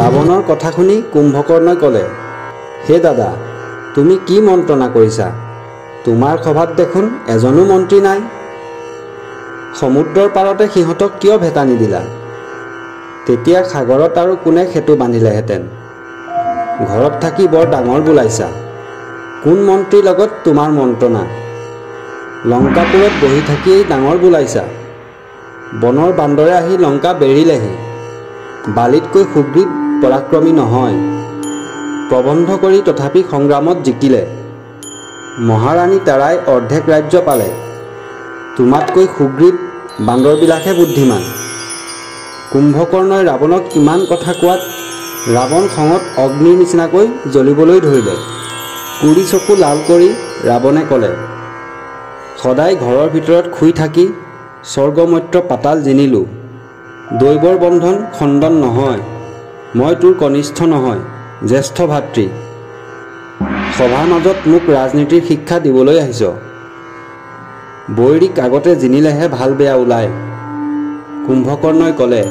ৰাৱণৰ কথা শুনি কুম্ভকৰ্ণই ক'লে, হে দাদা, তুমি কি মন্ত্ৰণা কৰিছা? তোমাৰ সভাত দেখোন এজনো মন্ত্ৰী নাই। সমুদ্ৰৰ পাৰতে সিহঁতক কিয় ভেটা নিদিলা? তেতিয়া সাগৰত আৰু কোনে সেতু বান্ধিলেহেঁতেন। ঘৰত থাকি বৰ ডাঙৰ বোলাইছা। কোন মন্ত্ৰীৰ লগত তোমাৰ মন্ত্ৰণা? লংকাপুৰত বহি থাকিয়েই ডাঙৰ বোলাইছা। বনৰ বান্দৰে আহি লংকা বেৰিলেহি। বালিতকৈ সুগ্ৰীৱ পৰাক্ৰমী নহয়। প্ৰবন্ধ কৰি তথাপি সংগ্ৰামত জিকিলে। মহাৰাণী তাৰাই অৰ্ধেক ৰাজ্য পালে। তোমাতকৈ সুগ্ৰীৱ বান্দৰবিলাকহে বুদ্ধিমান। কুম্ভকৰ্ণই ৰাৱণক ইমান কথা কোৱাত ৰাৱণ খঙত অগ্নিৰ নিচিনাকৈ জ্বলিবলৈ ধৰিলে। কুৰি চকু লাল কৰি ৰাৱণে ক'লে, সদায় ঘৰৰ ভিতৰত শুই থাকি স্বৰ্গমৰ্ত্য পাতাল জিনিলোঁ। দৈৱৰ বন্ধন খণ্ডন নহয়। মই তোৰ কনিষ্ঠ নহয়, জ্যেষ্ঠ ভাতৃ। সভাৰ মাজত মোক ৰাজনীতিৰ শিক্ষা দিবলৈ আহিছ। বৈৰীক আগতে জিনিলেহে ভাল বেয়া ওলায়। কুম্ভকৰ্ণই ক'লে,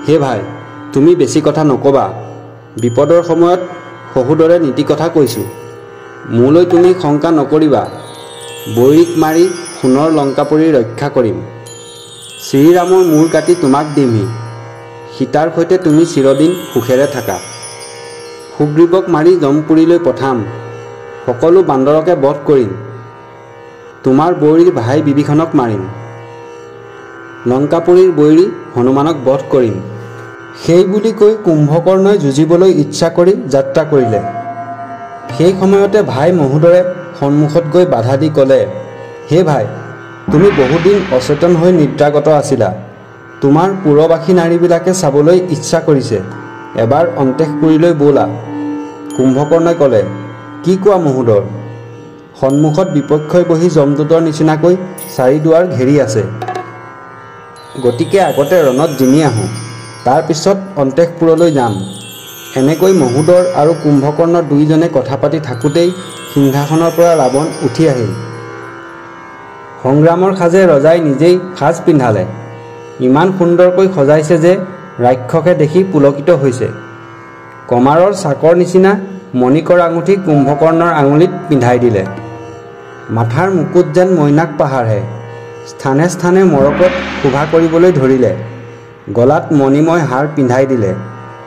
হে ভাই, তুমি বেছি কথা নক'বা। বিপদৰ সময়ত শহুদৰে নীতি কথা কৈছোঁ। মোলৈ তুমি শংকা নকৰিবা। বৈৰীক মাৰি সোণৰ লংকাপুৰী ৰক্ষা কৰিম। শ্ৰীৰামৰ মূৰ কাটি তোমাক দিমহি। সীতাৰ সৈতে তুমি চিৰদিন সুখেৰে থাকা। সুগ্ৰীৱক মাৰি যমপুৰীলৈ পঠাম। সকলো বান্দৰকে বধ কৰিম। তোমাৰ বৈৰীৰ ভাই বিভীষণক মাৰিম। লংকাপুৰীৰ বৈৰী হনুমানক বধ কৰিম। সেই বুলি কৈ কুম্ভকৰ্ণই যুঁজিবলৈ ইচ্ছা কৰি যাত্ৰা কৰিলে। সেই সময়তে ভাই মহোদৰে সন্মুখত গৈ বাধা দি ক'লে, হে ভাই, তুমি বহুদিন অচেতন হৈ নিদ্ৰাগত আছিলা। তোমাৰ পুৰবাসী নাৰীবিলাকে চাবলৈ ইচ্ছা কৰিছে। এবাৰ অন্তেশপুৰীলৈ ব'লা। কুম্ভকৰ্ণই ক'লে, কি কোৱা মহোদৰ? সন্মুখত বিপক্ষই বহি যমদূতৰ নিচিনাকৈ চাৰিদুৱাৰ ঘেৰি আছে। গতিকে আগতে ৰণত জিনি আহোঁ, তাৰ পিছত অন্তেশপুৰলৈ যাম। এনেকৈ মহোদৰ আৰু কুম্ভকৰ্ণ দুয়োজনে কথা পাতি থাকোঁতেই সিংহাসনৰ পৰা ৰাৱণ উঠি আহিল। সংগ্ৰামৰ সাজে ৰজাই নিজেই সাজ পিন্ধালে। ইমান সুন্দৰকৈ সজাইছে যে ৰাক্ষসে দেখি পুলকিত হৈছে। কমাৰৰ চাকৰ নিচিনা মণিকৰ আঙুঠি কুম্ভকৰ্ণৰ আঙুলিত পিন্ধাই দিলে। মাথাৰ মুকুট যেন মৈনাক পাহাৰহে। স্থানে স্থানে মৰকত শোভা কৰিবলৈ ধৰিলে। গলাত মণিময় হাৰ পিন্ধাই দিলে।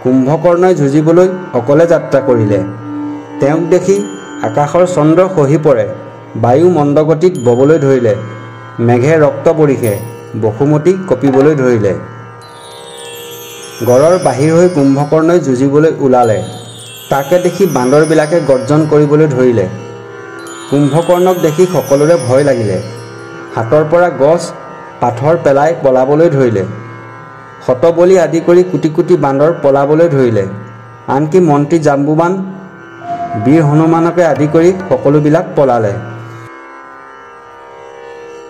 কুম্ভকৰ্ণই যুঁজিবলৈ অকলে যাত্ৰা কৰিলে। তেওঁক দেখি আকাশৰ চন্দ্ৰ খহি পৰে। বায়ু মন্দগতিত ববলৈ ধৰিলে। মেঘে ৰক্ত বৰিষে। বসুমতী কঁপিবলৈ ধৰিলে। গড়ৰ বাহিৰ হৈ কুম্ভকৰ্ণই যুঁজিবলৈ ওলালে। তাকে দেখি বান্দৰবিলাকে গৰ্জন কৰিবলৈ ধৰিলে। কুম্ভকৰ্ণক দেখি সকলোৰে ভয় লাগিলে। হাতৰ পৰা গছ পাথৰ পেলাই পলাবলৈ ধৰিলে। শতবলি আদি কৰি কোটি কোটি বান্দৰ পলাবলৈ ধৰিলে। আনকি মন্ত্ৰী জাম্বুবান, বীৰ হনুমানকে আদি কৰি সকলোবিলাক পলালে।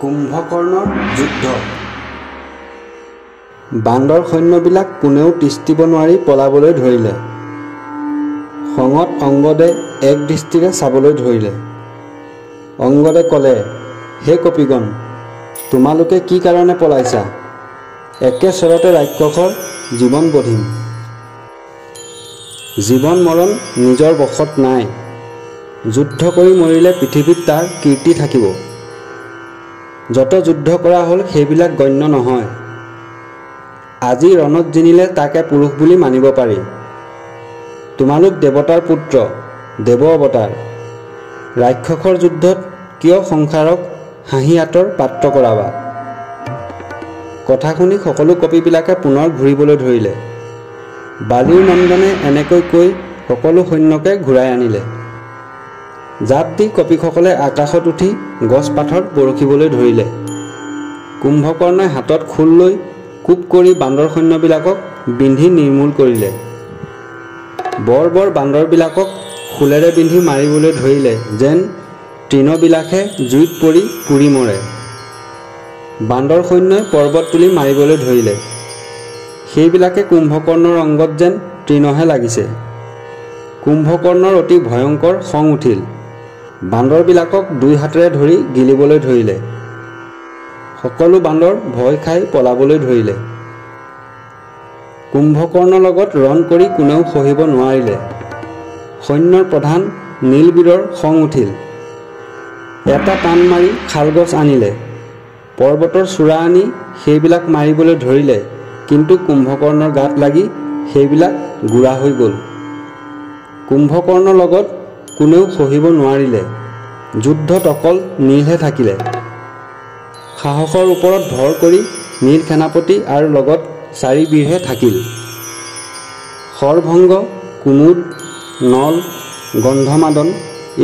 কুম্ভকৰ্ণৰ যুদ্ধ। বান্দৰ সৈন্যবিলাক কোনেও তিষ্ঠিব নোৱাৰি পলাবলৈ ধৰিলে। খঙত অংগদে এক দৃষ্টিৰে চাবলৈ ধৰিলে। অংগদে ক'লে, হে কপিগণ, তোমালোকে কি কাৰণে পলাইছা? একে স্বৰতে ৰাক্ষসৰ জীৱন বধিম। জীৱন মৰণ নিজৰ বশত নাই। যুদ্ধ কৰি মৰিলে পৃথিৱীত তাৰ কীৰ্তি থাকিব। যত যুদ্ধ কৰা হ'ল সেইবিলাক গণ্য নহয়। আজি ৰণত জিনিলে তাকে পুৰুষ বুলি মানিব পাৰি। তোমালোক দেৱতাৰ পুত্ৰ, দেৱ অৱতাৰ। ৰাক্ষসৰ যুদ্ধত কিয় সংসাৰক হাঁহি আঁতৰ পাত্ৰ কৰাবা? কথা শুনি সকলো কপিবিলাকে পুনৰ ঘূৰিবলৈ ধৰিলে। বালিৰ নন্দনে এনেকৈ কৈ সকলো সৈন্যকে ঘূৰাই আনিলে। জাপ দি কপিসকলে আকাশত উঠি গছ পাথৰ বৰষিবলৈ ধৰিলে। কুম্ভকৰ্ণই হাতত খোল লৈ কোপ কৰি বান্দৰ সৈন্যবিলাকক বিন্ধি নিৰ্মূল কৰিলে। বৰ বৰ বান্দৰবিলাকক শূলেৰে বিন্ধি মাৰিবলৈ ধৰিলে, যেন তৃণবিলাকে জুইত পৰি পুৰি মৰে। বান্দৰ সৈন্যই পৰ্বত তুলি মাৰিবলৈ ধৰিলে। সেইবিলাকে কুম্ভকৰ্ণৰ অংগত যেন তৃণহে লাগিছে। কুম্ভকৰ্ণৰ অতি ভয়ংকৰ খং উঠিল। বান্দৰবিলাকক দুই হাতেৰে ধৰি গিলিবলৈ ধৰিলে। সকলো বান্দৰ ভয় খাই পলাবলৈ ধৰিলে। কুম্ভকৰ্ণৰ লগত ৰণ কৰি কোনেও সহিব নোৱাৰিলে। সৈন্যৰ প্ৰধান নীলবীৰৰ খং উঠিল। এটা টান মাৰি শালগছ আনিলে। পৰ্বতৰ চূড়া আনি সেইবিলাক মাৰিবলৈ ধৰিলে, কিন্তু কুম্ভকৰ্ণৰ গাত লাগি সেইবিলাক গুড়া হৈ গ'ল। কুম্ভকৰ্ণৰ লগত কোনেও সহিব নোৱাৰিলে। যুদ্ধত অকল নীলহে থাকিলে। সাহসৰ ওপৰত ভৰ কৰি নীল সেনাপতি আৰু লগত 4 বীৰহে থাকিল। শৰভংগ, কুমুদ, নল, গন্ধমাদন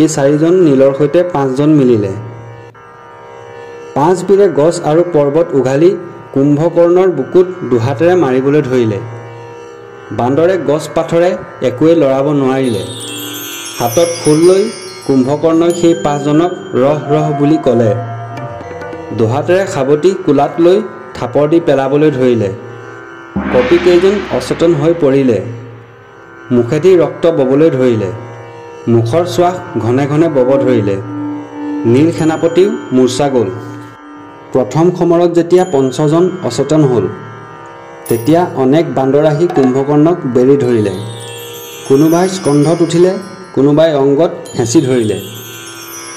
এই 4জন নীলৰ সৈতে 5জন মিলিলে। 5 বীৰে গছ আৰু পৰ্বত উঘালি কুম্ভকৰ্ণৰ বুকুত দুহাতেৰে মাৰিবলৈ ধৰিলে। বান্দৰে গছ পাথৰে একোৱে লৰাব নোৱাৰিলে। হাতত খোল লৈ কুম্ভকৰ্ণই সেই 5জনক ৰহ ৰহ বুলি ক'লে। দুহাতেৰে সাৱটি কোলাত লৈ থাপৰ দি পেলাবলৈ ধৰিলে। কপিকেইজন অচেতন হৈ পৰিলে। মুখেদি ৰক্ত ববলৈ ধৰিলে। মুখৰ শ্বাস ঘনে ঘনে বব ধৰিলে। নীল সেনাপতিও মূৰ্ছা গ'ল। প্ৰথম সমৰত যেতিয়া 5জন অচেতন হ'ল, তেতিয়া অনেক বান্দৰ আহি কুম্ভকৰ্ণক বেৰি ধৰিলে। কোনোবাই স্কন্ধত উঠিলে, কোনোবাই অংগত হেঁচি ধৰিলে,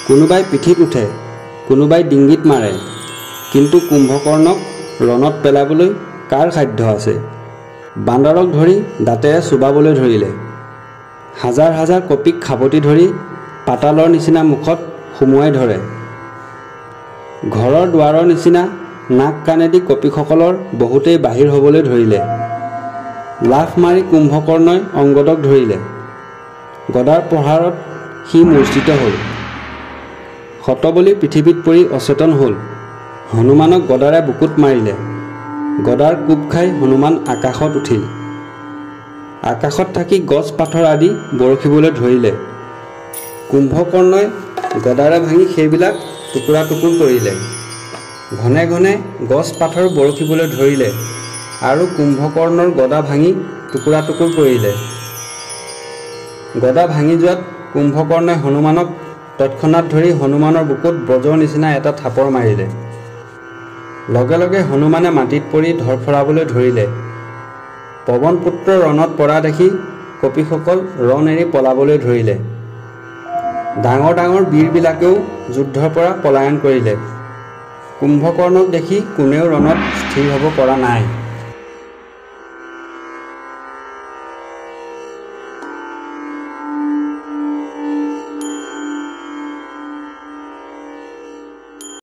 কোনোবাই পিঠিত উঠে, কোনোবাই ডিঙিত মাৰে। কিন্তু কুম্ভকৰ্ণক ৰণত পেলাবলৈ কাৰ সাধ্য আছে? বান্দৰক ধৰি দাঁতেৰে চুবাবলৈ ধৰিলে। হাজাৰ হাজাৰ কপিক খাবতি ধৰি পাতালৰ নিচিনা মুখত সুমুৱাই ধৰে। ঘৰৰ দুৱাৰৰ নিচিনা নাক কাণেদি কপিসকলৰ বহুতেই বাহিৰ হ'বলৈ ধৰিলে। লাফ মাৰি কুম্ভকৰ্ণই অংগদক ধৰিলে। গদাৰ প্ৰহাৰত সি মূৰ্ছিত হ'ল। শতবলি পৃথিৱীত পৰি অচেতন হ'ল। হনুমানক গদাৰে বুকুত মাৰিলে। গদাৰ কোব খাই হনুমান আকাশত উঠিল। আকাশত থাকি গছ পাথৰ আদি বৰষিবলৈ ধৰিলে। কুম্ভকৰ্ণই গদাৰে ভাঙি সেইবিলাক টুকুৰা টুকুৰ কৰিলে। ঘনে ঘনে গছ পাথৰ বৰষিবলৈ ধৰিলে আৰু কুম্ভকৰ্ণৰ গদা ভাঙি টুকুৰা টুকুৰ কৰিলে। গদা ভাঙি যোৱাত কুম্ভকৰ্ণই হনুমানক তৎক্ষণাত ধৰি হনুমানৰ বুকুত ব্ৰজৰ নিচিনা এটা থাপৰ মাৰিলে। লগে লগে হনুমানে মাটিত পৰি ধৰফৰাবলৈ ধৰিলে। পৱনপুত্ৰ ৰণত পৰা দেখি কপিসকল ৰণ এৰি পলাবলৈ ধৰিলে। ডাঙৰ ডাঙৰ বীৰবিলাকেও যুদ্ধৰ পৰা পলায়ন কৰিলে। কুম্ভকৰ্ণক দেখি কোনেও ৰণত স্থিৰ হ'ব পৰা নাই।